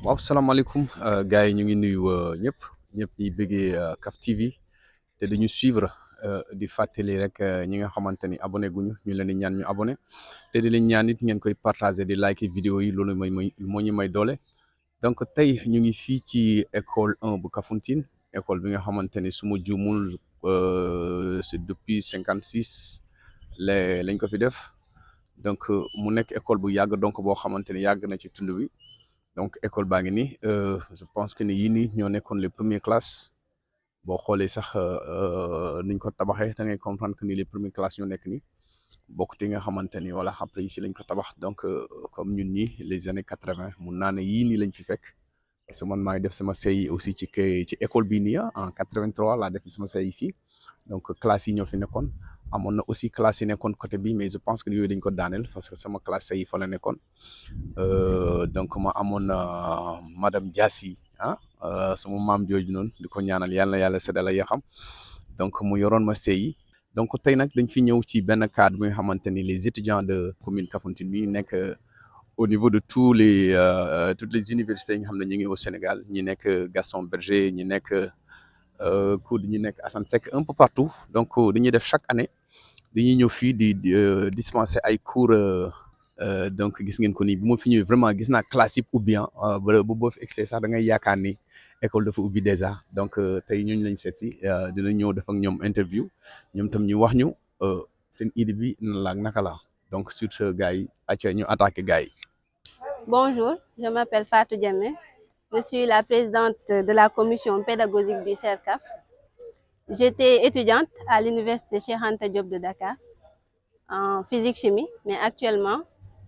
waaw salaamaaleykum gars yi ñu ngi nuyu ñëpp ñi bëggee CAF TV te dañu suivre di fàttali rek ñi nga xamante ni abonné guñu ñu leen di ñaan ñu abonné te di leen ñaan it ngeen koy partager di liker vidéo yi loolu moo ñu may doole. Donc tey ñu ngi fii ci école 1 bu Kafountine école bi nga xamante ni su ma juumul c'est depuis 56 lañ ko fi def donc mu nekk école bu yàgg donc boo xamante ni yàgg na ci tund wi. Donc école baa ngi nii je pense que ni yii nii ñoo nekkoon les premières classes boo xoolee sax niñ ko tabaxee da ngay comprendre que ni les premières classes ñoo nekk nii bokkut yi nga xamante ni voilà après ici lañ ko tabax donc comme ñun ñii les années 80 mun naa ne yii nii lañ fi fekk parce que man maa ngi def sama CI aussi ci école bii nii en 83 laa def sama CI fii donc classes yi ñoo fi nekkoon amoon na aussi classe yi nekkoon côté bi mais je pense que yooyu dañ ko daaneel parce que sama classe CI fa la nekkoon. Donc ma amoon madame Diassi sama maam jooju noonu di ko ñaanal yàlla seddal ay yaxam donc mu yoroon ma CI. Donc tey nag dañ fi ñëw ci benn cadre bi nga xamante ni les étudiants de commune Kafountine bi nekk au niveau de toutes les universités yi nga xam ne ñu ngi au Sénégal ñi nekk Gaston Berger ñi nekk COUD ñi nekk Assane Seck un peu partout donc dañuy def chaque année dañuy ñëw fii di dispenser ay cours. Donc gis ngeen ko nii bu ma fi ñëwee vraiment gis naa classe yëpp ubbi ba boo fi egsee sax da ngay yaakaar ni école dafa ubbi déjà donc tey ñooñu lañ seet si dina ñëw def ak ñoom interview ñoom tam ñu wax ñu seen idée bi nan la ak naka la donc sur ce gars yi acca ñu attaqué gars yi. Bonjour, je m'appelle Fatou Diamé. Je suis la présidente de la commission pédagogique du CERCAF. J'étais étudiante à l'université Cheikh Anta Diop de Dakar en physique-chimie, mais actuellement,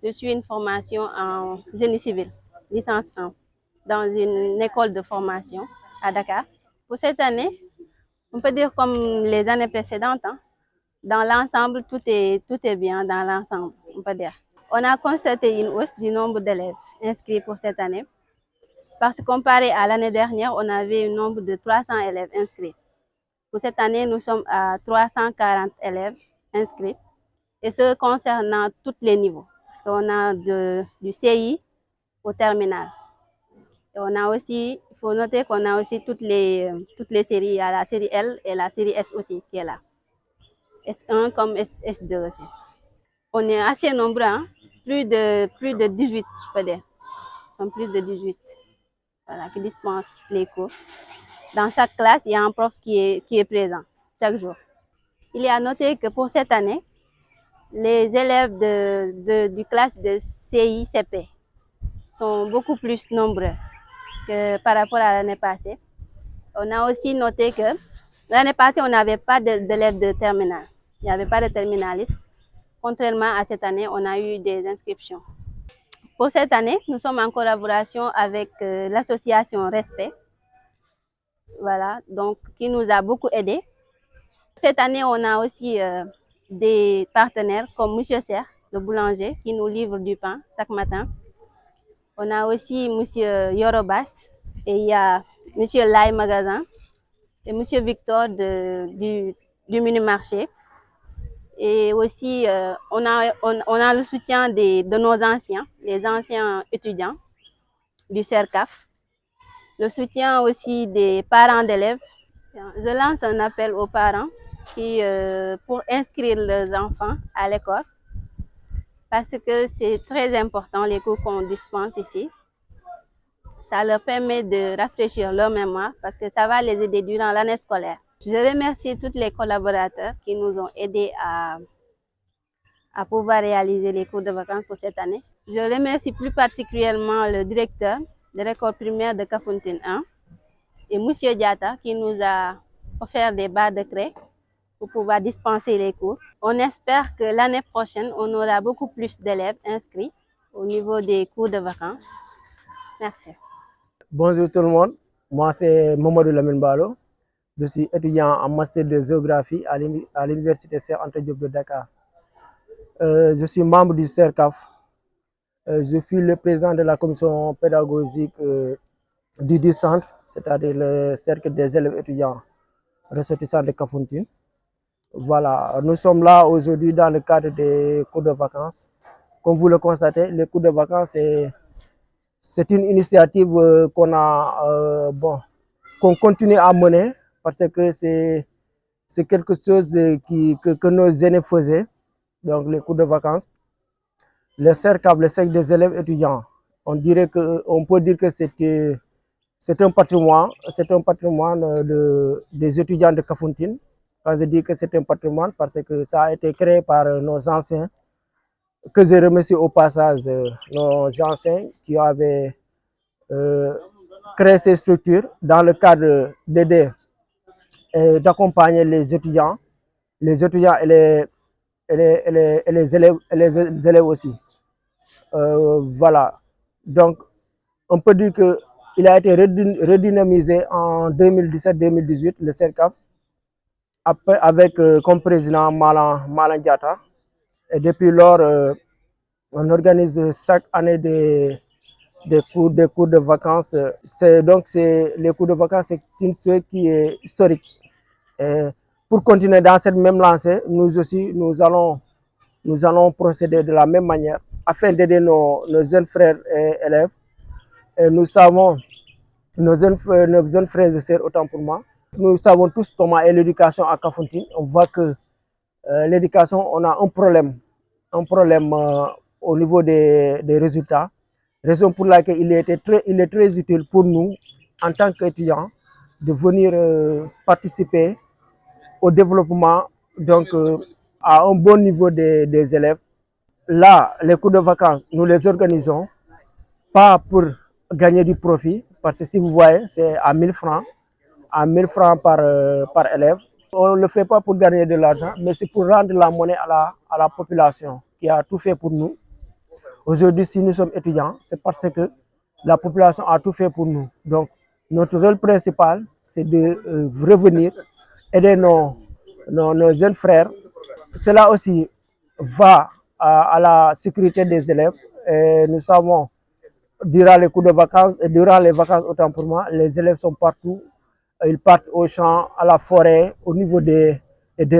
je suis une formation en génie civil, licence 1, dans une école de formation à Dakar. Pour cette année, on peut dire comme les années précédentes, dans l'ensemble, tout est bien dans l'ensemble, on peut dire. On a constaté une hausse du nombre d'élèves inscrits pour cette année, parce que comparé à l'année dernière, on avait un nombre de 300 élèves inscrits. Pour cette année, nous sommes à 340 élèves inscrits, et ce concernant tous les niveaux, parce qu'on a du CI au terminal. Et on a aussi, il faut noter qu'on a aussi toutes les séries, il y a la série L et la série S aussi qui est là. S1 comme S2 aussi. On est assez nombreux, plus de 18, je peux dire. Ils sont plus de 18 qui dispensent les cours. Dans chaque classe, il y a un prof qui est présent chaque jour. Il est à noter que pour cette année, les élèves du classe de CI-CP sont beaucoup plus nombreux que par rapport à l'année passée. On a aussi noté que l'année passée, on n'avait pas d'élèves de terminale. Il n'y avait pas de terminalistes. Contrairement à cette année, on a eu des inscriptions. Pour cette année, nous sommes en collaboration avec l'association Respect, voilà, donc qui nous a beaucoup aidés. Cette année, on a aussi des partenaires comme M. Serre, le boulanger, qui nous livre du pain chaque matin. On a aussi M. Yorobas et il y a M. Lai Magasin et M. Victor du mini-marché. Et aussi, on a le soutien de nos anciens, les anciens étudiants du CERCAF, le soutien aussi des parents d'élèves. Je lance un appel aux parents pour inscrire leurs enfants à l'école, parce que c'est très important les cours qu'on dispense ici. Ça leur permet de rafraîchir leur mémoire parce que ça va les aider durant l'année scolaire. Je remercie tous les collaborateurs qui nous ont aidés à pouvoir réaliser les cours de vacances pour cette année. Je remercie plus particulièrement le directeur de l'école primaire de Kafountine 1 et M. Diata qui nous a offert des barres de craie pour pouvoir dispenser les cours. On espère que l'année prochaine, on aura beaucoup plus d'élèves inscrits au niveau des cours de vacances. Merci. Bonjour tout le monde, moi c'est Mamadou Lamine Balo. Je suis étudiant en master de géographie à l'université Cheikh Anta Diop de Dakar. Je suis membre du CERCAF. Je suis le président de la commission pédagogique du centre, c'est-à-dire le cercle des élèves étudiants ressortissants de Kafountine. Voilà, nous sommes là aujourd'hui dans le cadre des cours de vacances. Comme vous le constatez, les cours de vacances C'est une initiative qu'on continue à mener parce que c'est quelque chose que nos aînés faisaient, donc les cours de vacances. Le CERCAF, le cercle des élèves étudiants, on peut dire que c'est un patrimoine des étudiants de Kafountine. Quand je dis que c'est un patrimoine, parce que ça a été créé par nos anciens, que je remercie au passage nos anciens qui avaient créé ces structures dans le cadre d'aider et d'accompagner les étudiants et les élèves aussi. Voilà. Donc, on peut dire qu'il a été redynamisé en 2017-2018, le CERCAF, avec comme président Malan Diatta. Et depuis lors, on organise chaque année des cours de vacances. Les cours de vacances, c'est une chose qui est historique. Et pour continuer dans cette même lancée, nous aussi, nous allons procéder de la même manière afin d'aider nos jeunes frères et élèves. Et nous savons, nos jeunes frères et sœurs, autant pour moi, nous savons tous comment est l'éducation à Kafountine. On voit que l'éducation, on a un problème au niveau des résultats. Raison pour laquelle il est très utile pour nous, en tant qu'étudiants, de venir participer au développement, donc à un bon niveau des élèves. Là, les cours de vacances, nous les organisons pas pour gagner du profit, parce que si vous voyez, c'est à 1000 francs, par élève. On ne le fait pas pour gagner de l'argent, mais c'est pour rendre la monnaie à la population qui a tout fait pour nous. Aujourd'hui, si nous sommes étudiants, c'est parce que la population a tout fait pour nous. Donc, notre rôle principal, c'est de revenir, aider nos jeunes frères. Cela aussi va à la sécurité des élèves. Et nous savons, durant les cours de vacances, et durant les vacances autant pour moi, les élèves sont partout. Ils partent au champ, à la forêt, au niveau des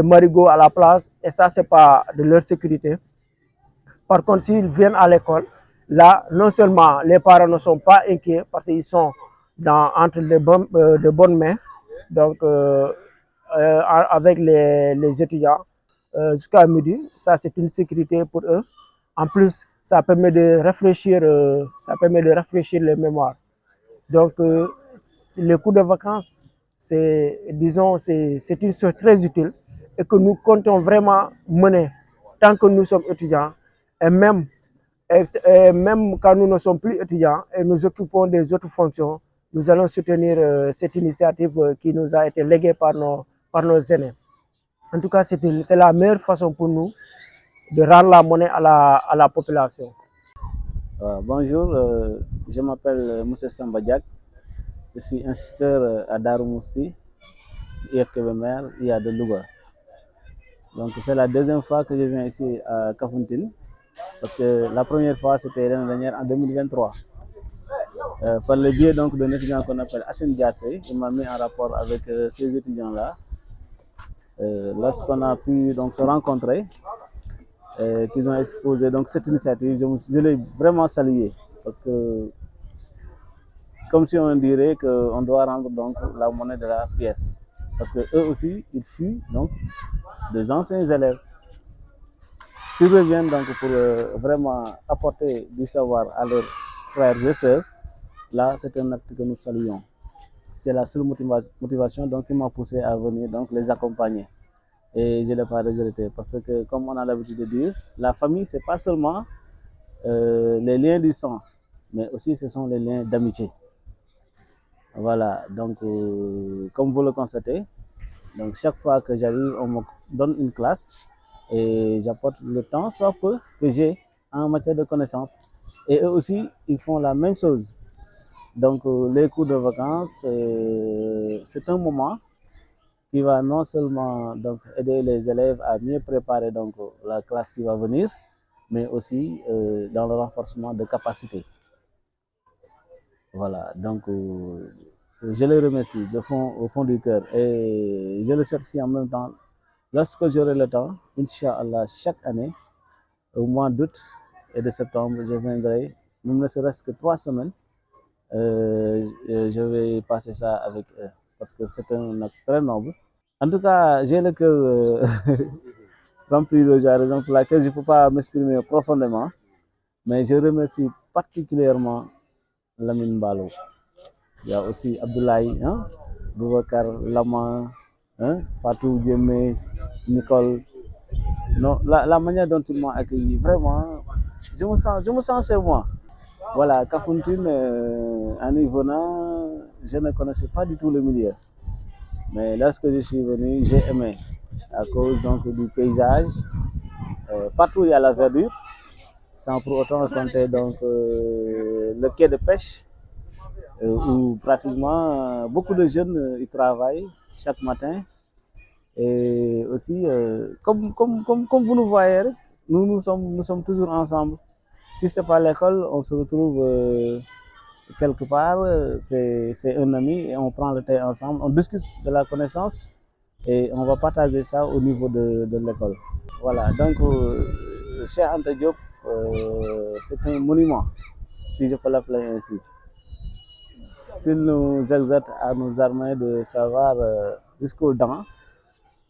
marigots à la place. Et ça, ce n'est pas de leur sécurité. Par contre, s'ils viennent à l'école, là, non seulement les parents ne sont pas inquiets parce qu'ils sont entre de bonnes mains, donc avec les étudiants jusqu'à midi, ça c'est une sécurité pour eux. En plus, ça permet de rafraîchir les mémoires. Donc, les cours de vacances, c'est une chose très utile et que nous comptons vraiment mener tant que nous sommes étudiants et même quand nous ne sommes plus étudiants et nous occupons des autres fonctions, nous allons soutenir cette initiative qui nous a été léguée par nos aînés. En tout cas, c'est la meilleure façon pour nous de rendre la monnaie à la population. Bonjour, je m'appelle Moussa Sambadiak. Je suis instituteur à Darou Mousty, IFK Bemer, IA de Louga. Donc c'est la deuxième fois que je viens ici à Kafountine, parce que la première fois c'était l'année dernière en 2023. Par le biais donc d'un étudiant qu'on appelle Hassan Diassé, il m'a mis en rapport avec ces étudiants-là. Lorsqu'on a pu donc se rencontrer, qu'ils ont exposé donc cette initiative, je l'ai vraiment salué, parce que comme si on dirait qu'on doit rendre donc la monnaie de la pièce, parce que eux aussi ils fuient donc des anciens élèves. S'ils reviennent donc pour vraiment apporter du savoir à leurs frères et sœurs, là c'est un acte que nous saluons. C'est la seule motivation donc qui m'a poussé à venir donc les accompagner. Et je ne l'ai pas regretté, parce que comme on a l'habitude de dire, la famille c'est pas seulement les liens du sang, mais aussi ce sont les liens d'amitié. Voilà, donc comme vous le constatez, donc chaque fois que j'arrive, on me donne une classe et j'apporte le temps, soit peu, que j'ai en matière de connaissances. Et eux aussi, ils font la même chose. Donc les cours de vacances, c'est un moment qui va non seulement donc, aider les élèves à mieux préparer donc, la classe qui va venir, mais aussi dans le renforcement de capacités. Voilà, donc je les remercie au fond du cœur et je le certifie en même temps. Lorsque j'aurai le temps, Inch'Allah, chaque année, au mois d'août et de septembre, je viendrai même ne serait-ce que 3 semaines, je vais passer ça avec eux parce que c'est un acte très noble. En tout cas, j'ai le cœur rempli de joie, raison pour laquelle je ne peux pas m'exprimer profondément, mais je remercie particulièrement Lamine Balo. Il y a aussi Abdoulaye, hein, Boubacar Lama, hein, Fatou Djemé, Nicole. Non, la manière dont ils m'ont accueilli, vraiment, je me sens chez moi. Voilà, Kafountine, en y venant, je ne connaissais pas du tout le milieu. Mais lorsque je suis venu, j'ai aimé à cause donc du paysage. Partout il y a la verdure, sans pour autant compter donc le quai de pêche où pratiquement beaucoup de jeunes y travaillent chaque matin. Et aussi, comme vous nous voyez, nous sommes toujours ensemble. Si ce n'est pas l'école, on se retrouve quelque part, c'est un ami et on prend le thé ensemble, on discute de la connaissance et on va partager ça au niveau de l'école. Voilà, donc Cheikh Anta Diop, c'est un monument, si je peux l'appeler ainsi. S'il nous exhorte à nous armer de savoir jusqu'au dents,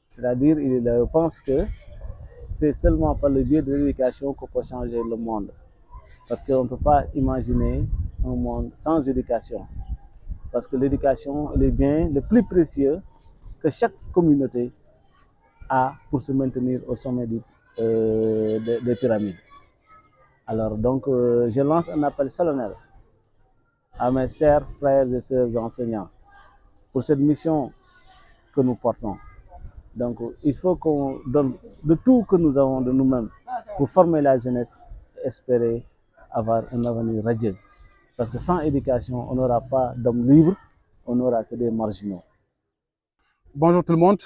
c'est-à-dire il pense que c'est seulement par le biais de l'éducation qu'on peut changer le monde. Parce qu'on ne peut pas imaginer un monde sans éducation. Parce que l'éducation est le bien le plus précieux que chaque communauté a pour se maintenir au sommet des pyramides. Alors donc, je lance un appel solennel à mes chers frères et sœurs enseignants pour cette mission que nous portons. Donc, il faut qu'on donne de tout que nous avons de nous-mêmes pour former la jeunesse et espérer avoir un avenir radieux. Parce que sans éducation, on n'aura pas d'hommes libres, on n'aura que des marginaux. Bonjour tout le monde.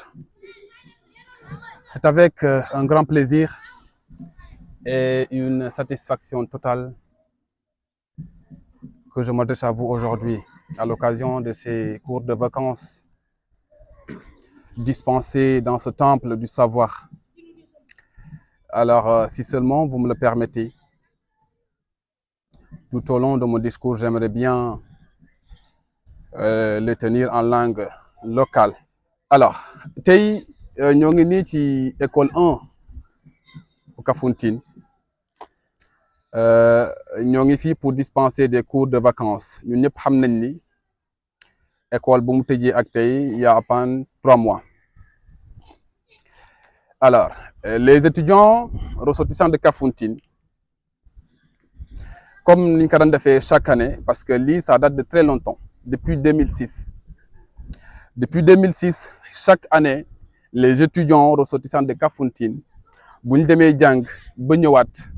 C'est avec un grand plaisir et une satisfaction totale que je m'adresse à vous aujourd'hui à l'occasion de ces cours de vacances dispensés dans ce temple du savoir. Alors, si seulement vous me le permettez, tout au long de mon discours, j'aimerais bien le tenir en langue locale. Alors, tey ñoo ngi nii ci école 1 bu Kafountine ñoo ngi fii pour dispenser des cours de vacances ñun ñëpp xam nañ ni école bu mu tëjee ak tey il y a à peine 3 mois. Alors, les étudiants ressortissants de Kafountine, comme ni ñu ko daan defee chaque année, parce que lii ça date de très longtemps, depuis 2006. Depuis 2006, chaque année, les étudiants ressortissants de Kafountine, bu ñu demee jàng ba ñëwaat,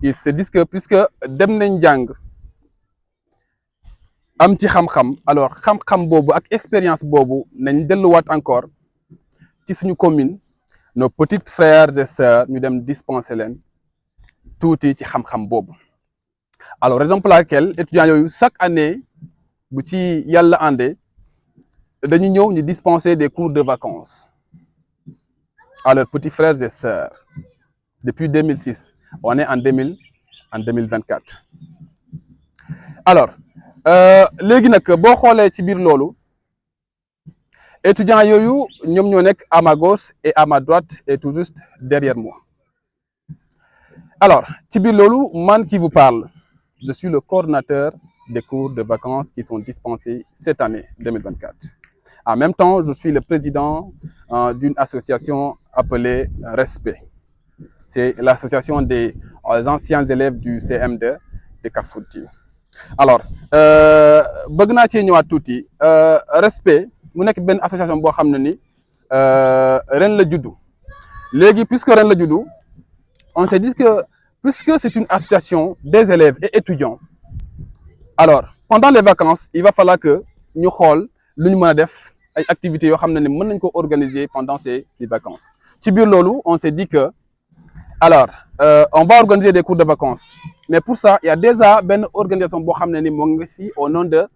ils se disent que puisque dem nañ jàng am ci xam-xam, alors xam-xam boobu ak expérience boobu nañ delluwaat encore ci suñu commune, nos petits frères et sœurs ñu dem dispenser leen tuuti ci xam-xam boobu. Alors raison pour laquelle étudiants yooyu chaque année bu ci yàlla àndee dañuy ñëw ñu dispenser des cours de vacances à leurs petits frères et sœurs depuis 2006. On est en 2024. Alors léegi nag boo xoolee ci biir loolu étudiants yooyu ñoom ñoo nekk à ma gauche et à ma droite et tout juste derrière moi. Alors ci biir loolu man qui vous parle, je suis le coordinateur des cours de vacances qui sont dispensés cette année 2024. En même temps, je suis le président d'une association appelée Respect. C'est l'association des anciens élèves du CM2 de Kafountine. Alors bëgg naa cee ñëwaat tuuti Respect mu nekk benn association boo xam ne ni ren la juddu léegi puisque ren la juddu on s'est dit que puisque c'est une association des élèves et étudiants, alors pendant les vacances il va falloir que ñu xool lu ñu mën a def ay activités yoo xam ne ni mën nañ ko organiser pendant ces vacances. Ci biir loolu on s'est dit que alors on va organiser des cours de vacances, mais pour ça il y a déjà benn organisation boo xam ne ni moo ngi fi au nom de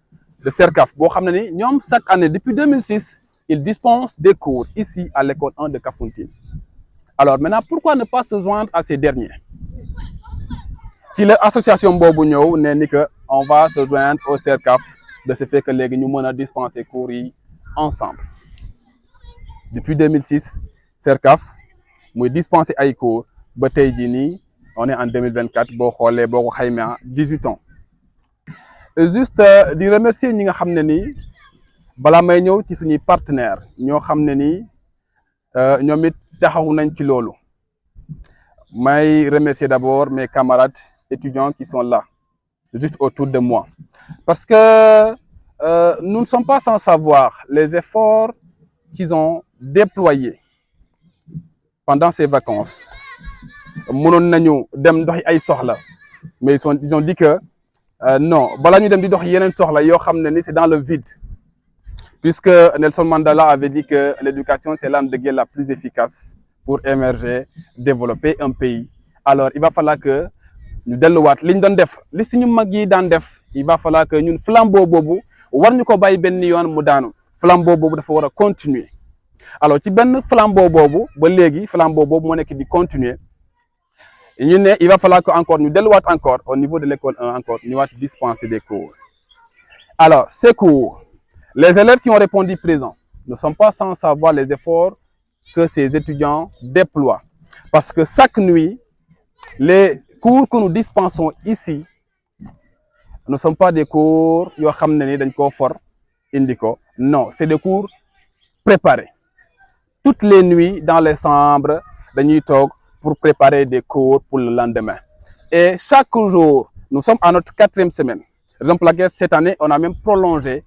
CERCAF boo xam ne ni ñoom chaque année depuis 2006 ils dispensent des cours ici à l'école 1 de Kafountine. Alors maintenant pourquoi ne pas se joindre à ces derniers? ci la association boobu ñëw ne ni que on va se joindre au CERCAF de ce fait que léegi ñu mën a dispenser cours yi ensemble depuis 2006 CERCAF muy dispenser ay cours ba tey jii nii on est en 2024 boo xoolee boo ko xaymaa 18 ans juste di remercier ñi nga xam ne nii balaa may ñëw ci suñuy partenaire ñoo xam ne nii ñoom it taxaw nañ ci loolu may remercier d'abord mes camarades étudiants qui sont là juste autour de moi parce que nous ne sommes pas sans savoir les efforts qu'ils ont déployés pendant ces vacances mënoon nañu dem doxi ay soxla mais ils ont dit que non balaa ñu dem di dox yeneen soxla yoo xam ne ni c'est dans le vide puisque Nelson Mandela avait dit que l'éducation c'est l'arme de guerre la plus efficace pour émerger développer un pays alors il va falloir que ñu delluwaat li ñu doon def li suñu mag yi daan def il va falloir que ñun flambeau boobu war ñu ko bàyyi benn yoon mu daanu flambeau boobu dafa war a continuer alors ci benn flambeau boobu ba léegi flambeau boobu moo nekk di continuer ñu ne il va falloir que encore ñu delluwaat encore au niveau de l'école 1 encore ñu waat dispenser des cours alors ces cours les élèves qui ont répondu présent ne sont pas sans savoir les efforts que ces étudiants déploient parce que chaque nuit les cours que nous dispensons ici ne sont pas des cours yoo xam ne ni dañ koo for indi ko non c'est des cours préparés toutes les nuits dans les chambres dañuy toog pour préparer des cours pour le lendemain et chaque jour nous sommes à notre 4e semaine raison pour laquelle cette année on a même prolongé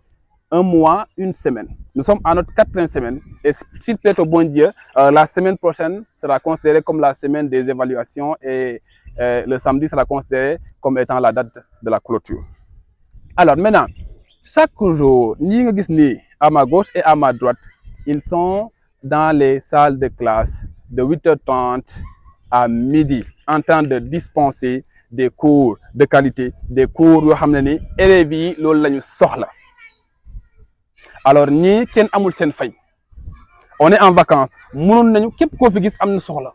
un mois, une semaine. Nous sommes à notre 4e semaine et s'il plaît au bon Dieu, la semaine prochaine sera considérée comme la semaine des évaluations et le samedi sera considéré comme étant la date de la clôture. Alors maintenant, chaque jour, ñi nga gis nii à ma gauche et à ma droite, ils sont dans les salles de classe de 8h30 à midi en train de dispenser des cours de qualité, des cours yoo xam ne ni élèves yi loolu la ñu soxla. alors ñii kenn amul seen fay on est en vacances mënoon nañu képp koo fi gis am na soxla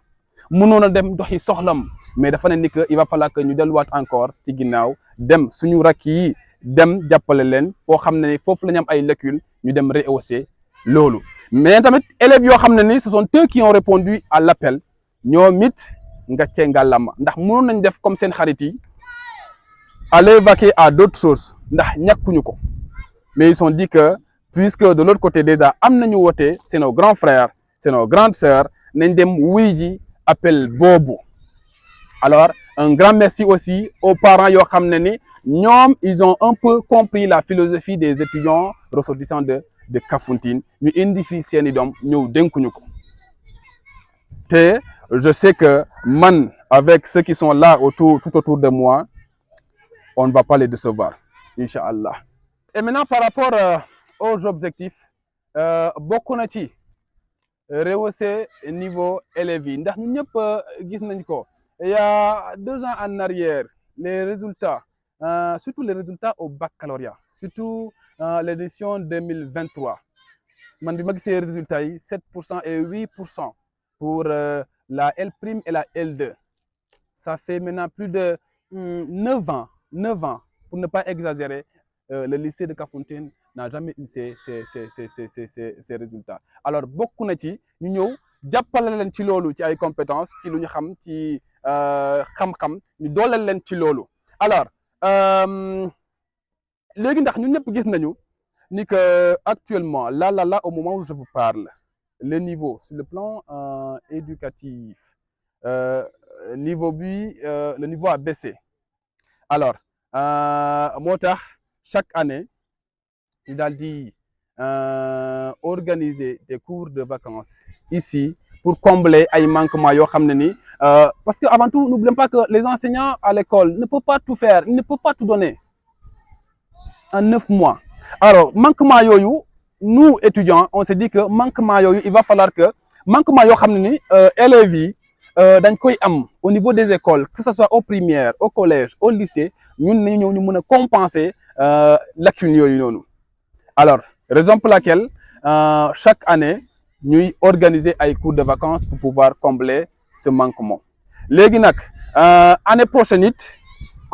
mënoon a dem doxi soxlam mais dafa ne ni que il va falloir que ñu delluwaat encore ci ginnaaw dem suñu rakk yi dem jàppale leen foo xam ne ni foofu la ñu am ay lacunes ñu dem rehausser loolu mais tamit élèves yoo xam ne ni ce sont eux qui ont répondu à l'appel ñoom it nga cee ngàllama ndax mënoon nañ def comme seen xarit yi aller vaquer à d'autres choses ndax ñàkkuñu ko mais ils ont dit que puisque de l'autre côté déjà am nañu woote c'est nos grands frères c'est nos grandes sœurs nañ dem wuy ji appel boobu alors un grand merci aussi aux parents yoo xam ne ni ñoom ils ont un peu compris la philosophie des étudiants ressortissants de Kafountine ñu indi fi seeni doom ñëw dénkuñu ko te je sais que man avec ceux qui sont là tout autour de moi on ne va pas les décevoir Inch'Allah. Et maintenant par rapport aux objectifs bokk na ci rehausser niveau élèves yi ndax ñun ñëpp gis nañ ko il y a 2 ans en arrière les résultats surtout les résultats au baccalauréat surtout l'édition 2023 man bi ma gisee résultats yi 7% et 8% pour la L' et la L2 ça fait maintenant plus de 9 ans pour ne pas exagérer le lycée de Kafountine n'a jamais eu ces résultats alors bokk na ci ñu ñëw jàppale leen ci loolu ci ay compétences ci lu ñu xam ci xam-xam ñu dooleel leen ci loolu alors léegi ndax ñun ñëpp gis nañu ni que actuellement là au moment où je vous parle le niveau sur le plan éducatif niveau bi le niveau a baissé alors moo tax chaque année ñu daal di organiser des cours de vacances ici pour combler ay manquements yoo xam ne ni parce que avant tout n'oublions pas que les enseignants à l'école ne peuvent pas tout faire ils ne peuvent pas tout donner en 9 mois alors manquement yooyu nous étudiants on s'est dit que manquement yooyu il va falloir que manquement yoo xam ne ni élèves yi dañ koy am au niveau des écoles que ce soit au primaire au collège au lycée ñun nañu ñëw ñu mën a compenser lacunes yooyu noonu alors raison pour laquelle chaque année ñuy organiser ay cours de vacances pour pouvoir combler ce manquement léegi nag année prochaine it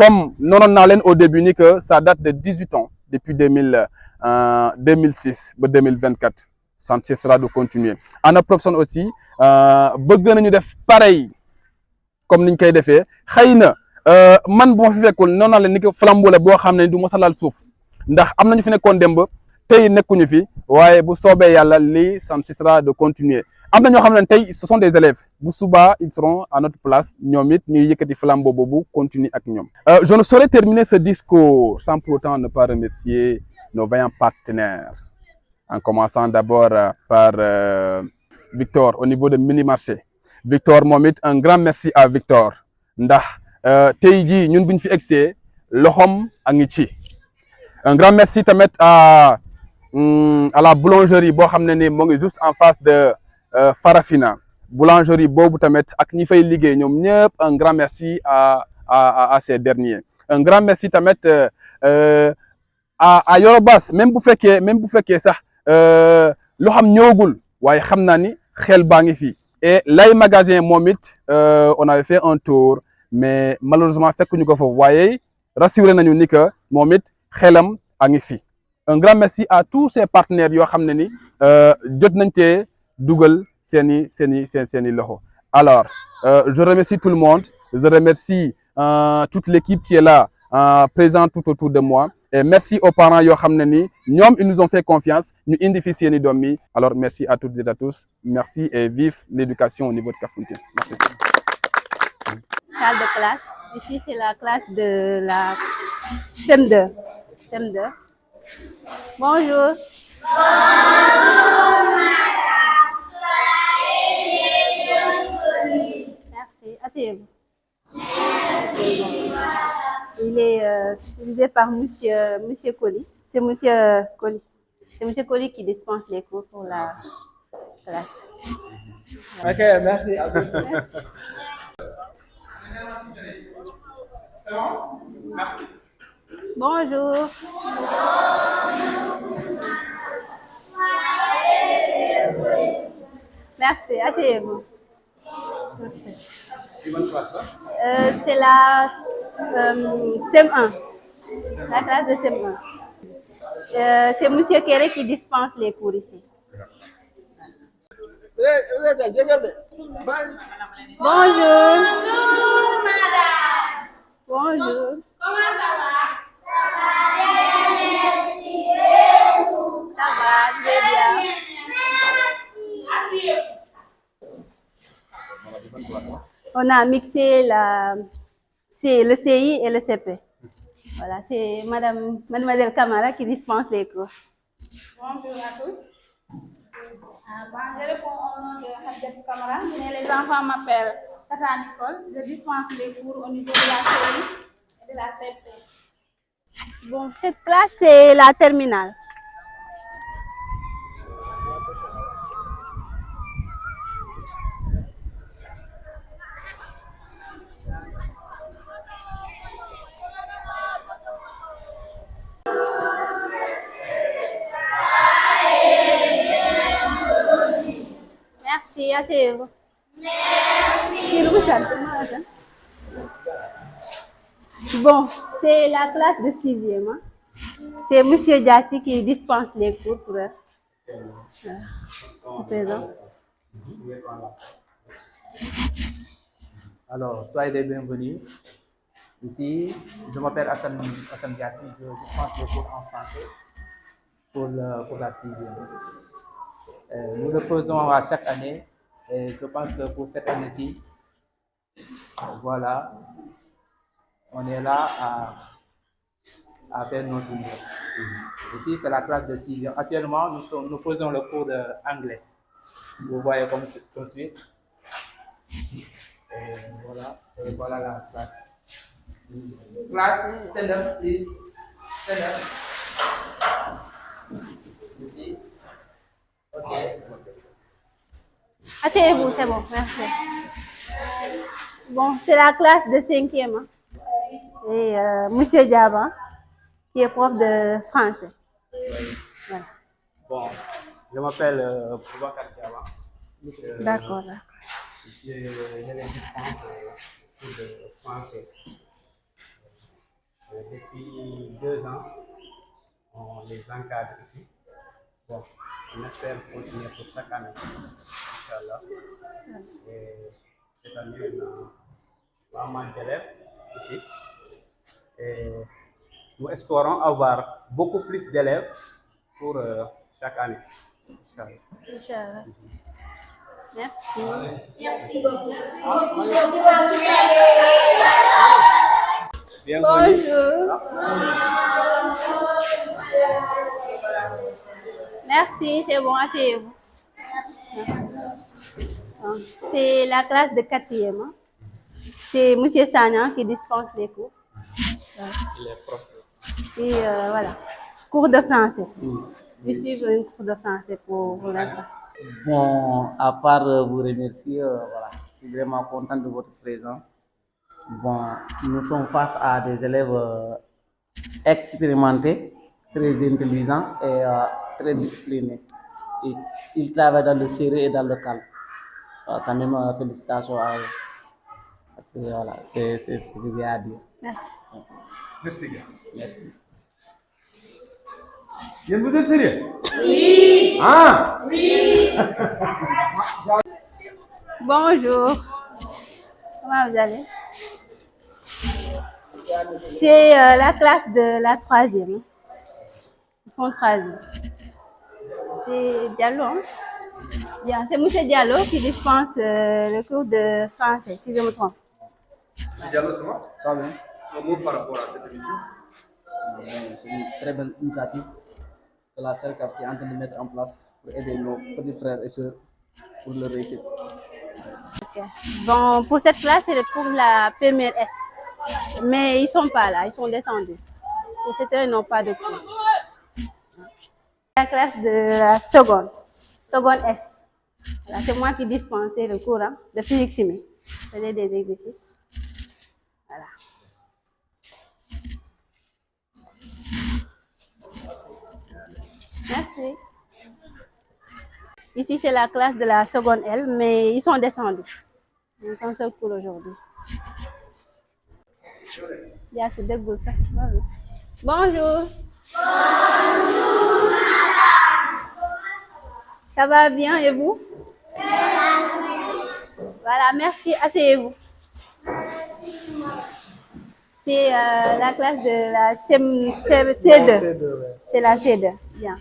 comme nonon nalen au début ni que ça date de 18 ans depuis 2006 ba 2024 ça ne cessera de continuer Anna Probson aussi bëgg nañu def pareil comme niñ koy defee xëy na man bu ma fi fekkul noonu la ni ko flambeau la boo xam ne du mos a laal suuf ndax am nañu fi nekkoon démb tey nekkuñu fi waaye bu soobee yàlla lii ça ne cessera de continuer am na ñoo xam ne tey ce sont des élèves bu subaa ils seront à notre place ñoom it ñuy yëkkati flambeau boobu continue ak ñoom. Je ne saurais terminer ce discours sans pour autant ne pas remercier nos vaillants partenaires en commençant d'abord par Victor au niveau de Mini Marché. Victor moom it un grand merci à Victor ndax tey jii ñun buñ fi egsee loxom a ngi ci un grand merci tamit à la boulangerie boo xam ne ni moo ngi juste en face de Farafina boulangerie boobu tamit ak ñi fay liggéey ñoom ñëpp un grand merci à ces derniers un grand merci tamit à Yorobas même bu fekkee sax loo xam ñëwagul waaye xam naa ni xel baa ngi fi. Et Lay Magasin Momit, on avait fait un tour, mais malheureusement, fait que nous avons voyé, rassurez-nous ni que Momit, Khelam, Angifi. Un grand merci à tous ces partenaires qui ont fait Dougal, Seni, Loho. Alors, je remercie tout le monde, je remercie toute l'équipe qui est là, présente tout autour de moi. Et merci aux parents yo xamné ñom ils nous ont fait confiance ñu indi fi seeni doom mi alors merci à toutes et à tous merci et vive l'éducation au niveau de Kafountine merci. Salle de classe ici c'est la classe de la CM2 CM2 bonjour. Merci asseyez-vous. Il est dirigé par Monsieur Colli. C'est Monsieur Colli qui dispense les cours pour la classe. Ok, merci. Merci. Bonjour. Merci, asseyez-vous. Merci. C'est la CM1. La classe de CM1. C'est Monsieur Kéré qui dispense les cours ici. Bonjour. Bonjour, madame. Bonjour. Comment ça va? Ça va bien, merci. Ça va, je vais bien. Merci. On a mixé le CI et le CP. Voilà, c'est Mademoiselle Camara qui dispense les cours. Bonjour à tous. Je réponds au nom de Hadjat Camara, mais les enfants m'appellent Tata Nicole. Je dispense les cours au niveau de la CI et de la CP. Bon, cette classe, c'est la terminale. Merci, asseyez-vous. Merci. Bon, c'est la classe de 6e. Hein? C'est Monsieur Diassi qui dispense les cours pour eux. C'est présent. Alors, soyez les bienvenus. Ici, je m'appelle Hassan Diassi, je dispense les cours en français pour la 6e. Nous le faisons à chaque année et je pense que pour cette année-ci, voilà, on est là à faire notre niveau. Ici, c'est la classe de 6e. Actuellement, nous faisons le cours d'anglais. Vous voyez comme suit. Et voilà la classe. Class, stand up, please. Stand up. Ici. Ok. Asseyez-vous, c'est bon, merci. Bon, c'est la classe de 5e. Hein? Et Monsieur Diaba, qui est prof de français. Voilà. Bon, je m'appelle Boubacar Diaba. D'accord. Je les dispense pour le français. Depuis 2 ans, on les encadre ici. Bon, on espère continuer pour chaque année, Inch'Allah. Et cette année, on a pas mal d'élèves ici. Et nous espérons avoir beaucoup plus d'élèves pour chaque année. Inch'Allah. Inch'Allah. Merci. Bonjour. Merci, c'est bon, asseyez-vous. C'est la classe de 4e. Hein. C'est M. Sagnan qui dispense les cours. Et voilà, cours de français. Je suis un cours de français pour l'instant. Bon, à part vous remercier, voilà, je suis vraiment content de votre présence. Bon, nous sommes face à des élèves expérimentés, très intelligents et très disciplinés. Et ils travaillent dans le sérieux et dans le calme. Quand même, félicitations à eux. Parce que voilà, c'est ce que j'ai à dire. Merci. Merci, gars. Merci. Vous êtes sérieux? Oui. Ah? Bonjour. Comment vous allez? C'est la classe de la 3e. Ils font 3e. C'est Diallo. Hein? Bien, c'est M. Diallo qui dispense le cours de français, si je me trompe. M. Diallo, c'est moi? Ça va bien. Un mot par rapport à cette émission? C'est une très belle initiative que la CERCAF est en train de mettre en place pour aider nos petits frères et sœurs pour leur réussite. Okay. Bon, pour cette classe, c'est pour la première S. Mais ils ne sont pas là, ils sont descendus. Pour cette heure, ils n'ont pas de cours. La classe de la seconde S. Voilà, c'est moi qui dispensais le cours hein, de physique chimie. Je faisais des exercices. Voilà. Merci. Ici, c'est la classe de la seconde L, mais ils sont descendus. Ils ont un seul cours aujourd'hui. C'est de good. Bonjour. Bonjour. Ça va bien et vous? Voilà, merci. Asseyez-vous. C'est la classe de la C2. C'est la C2. Bien.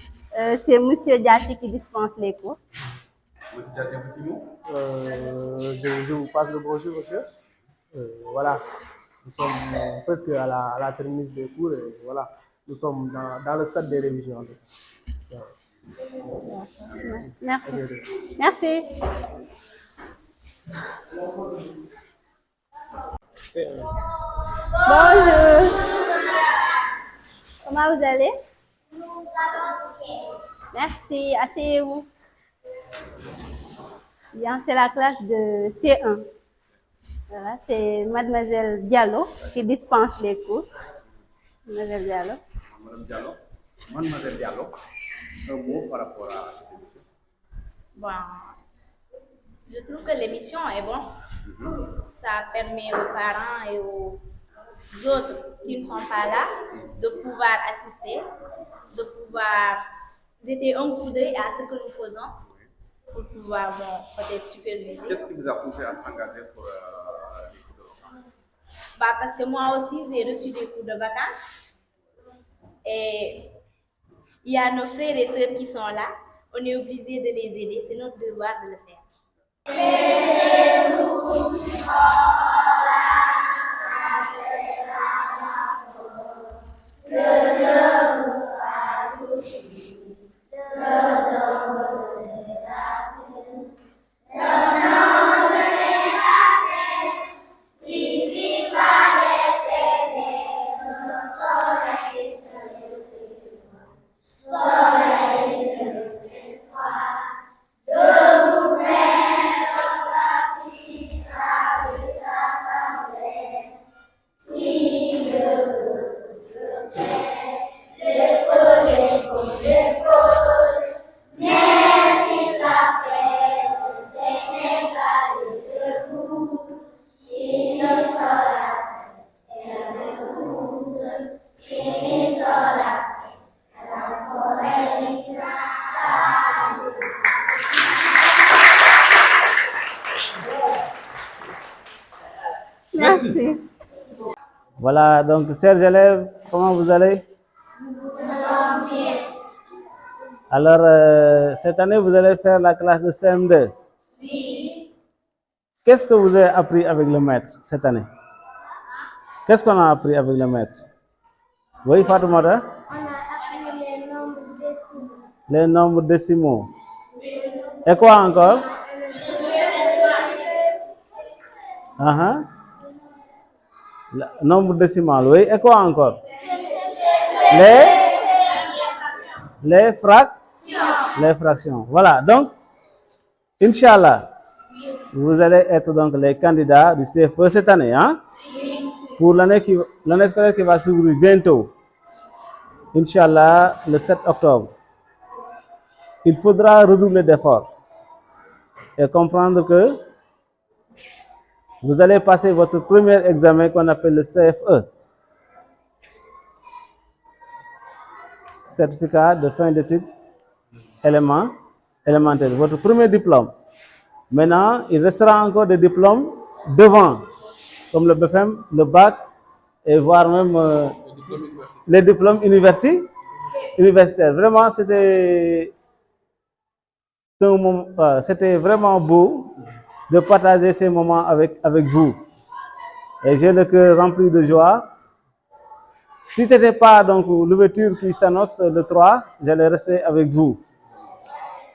C'est M. Diassi qui dispense les cours. Monsieur Diassi, un petit mot? Je vous passe le bonjour, monsieur. Voilà, nous sommes presque à la terminus des cours. Et voilà, nous sommes dans le stade des révisions. Merci. Merci. Bonjour. Comment vous allez? Merci. Asseyez-vous. Bien, c'est la classe de C1. Voilà, c'est Mademoiselle Diallo qui dispense les cours. Mademoiselle Diallo. Mademoiselle Diallo, un mot par rapport à cette émission? Bon, je trouve que l'émission est bonne. Ça permet aux parents et aux autres qui ne sont pas là de pouvoir assister, de pouvoir jeter un coup d'œil à ce que nous faisons pour pouvoir peut-être superviser. Qu'est-ce qui vous a poussé à s'engager pour les cours de vacances? Parce que moi aussi, j'ai reçu des cours de vacances. Et il y a nos frères et sœurs qui sont là. On est obligé de les aider. C'est notre devoir de le faire. Merci. Voilà, donc, chers élèves, comment vous allez? Alors, cette année, vous allez faire la classe de CM2. Oui. Qu'est-ce que vous avez appris avec le maître cette année? Qu'est-ce qu'on a appris avec le maître? Oui, Fatoumata? On a appris les nombres décimaux. Les nombres décimaux. Et quoi encore? Le nombre décimal, oui. Et quoi encore? Les fractions. Voilà. Donc, Inch'Allah, vous allez être donc les candidats du CFE cette année, hein? Pour l'année scolaire qui va s'ouvrir bientôt. Inch'Allah, le 7 octobre. Il faudra redoubler d'efforts et comprendre que vous allez passer votre premier examen qu'on appelle le CFE. Certificat de fin d'études élémentaires. Votre premier diplôme. Maintenant, il restera encore des diplômes devant, comme le BFM, le bac, et voire même les diplômes universitaires. Vraiment, c'était vraiment beau de partager ces moments avec vous. Et j'ai le cœur rempli de joie. Si ce n'était pas donc l'ouverture qui s'annonce le 3, j'allais rester avec vous.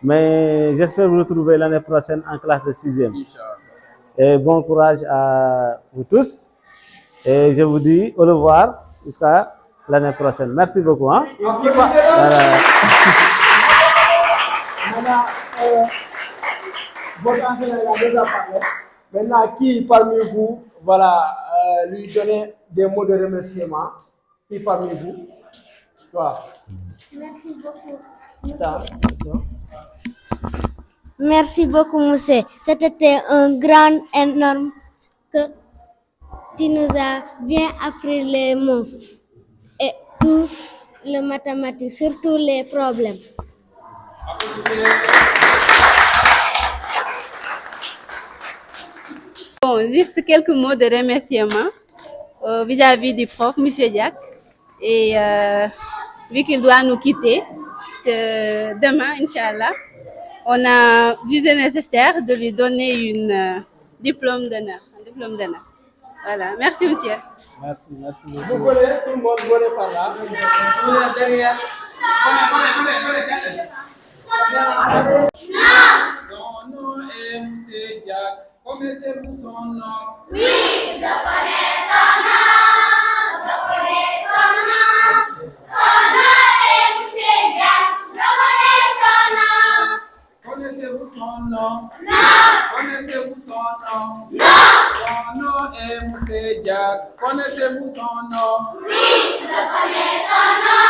Mais j'espère vous retrouver l'année prochaine en classe de 6e. Et bon courage à vous tous. Et je vous dis au revoir jusqu'à l'année prochaine. Merci beaucoup. Hein? Voilà. Votre enseignant a déjà parlé. Maintenant, qui parmi vous, voilà, lui donner des mots de remerciement? Qui parmi vous? Toi. Merci beaucoup. Merci beaucoup, monsieur. C'était un grand, énorme que tu nous as bien appris les mots et tout le mathématique, surtout les problèmes. Bon, juste quelques mots de remerciement vis-à-vis du prof, M. Diak. Et vu qu'il doit nous quitter demain, Inch'Allah, on a jugé nécessaire de lui donner un diplôme d'honneur. Voilà, merci monsieur. Merci Vous beaucoup. voulez, tout le monde venez par là. Vous êtes derrière. Son nom est M. Diak. Connaissez-vous son nom? Oui, je connais son nom. Je connais son nom. Son nom est M. Diak. Je connais son nom. Connaissez-vous son nom? Non. Connaissez-vous son nom? Non. Son nom est M. Diak. Connaissez-vous son nom? Oui, je connais son nom.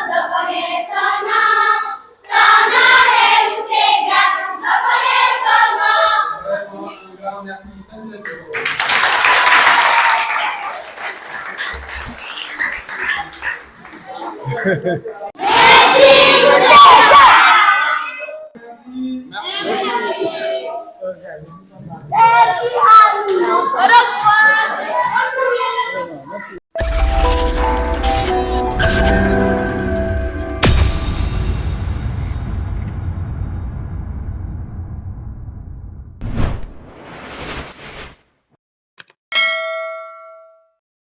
Je connais son nom. Son nom est M. Diak. Je connais son nom. Vraiment, un grand merci. Merci,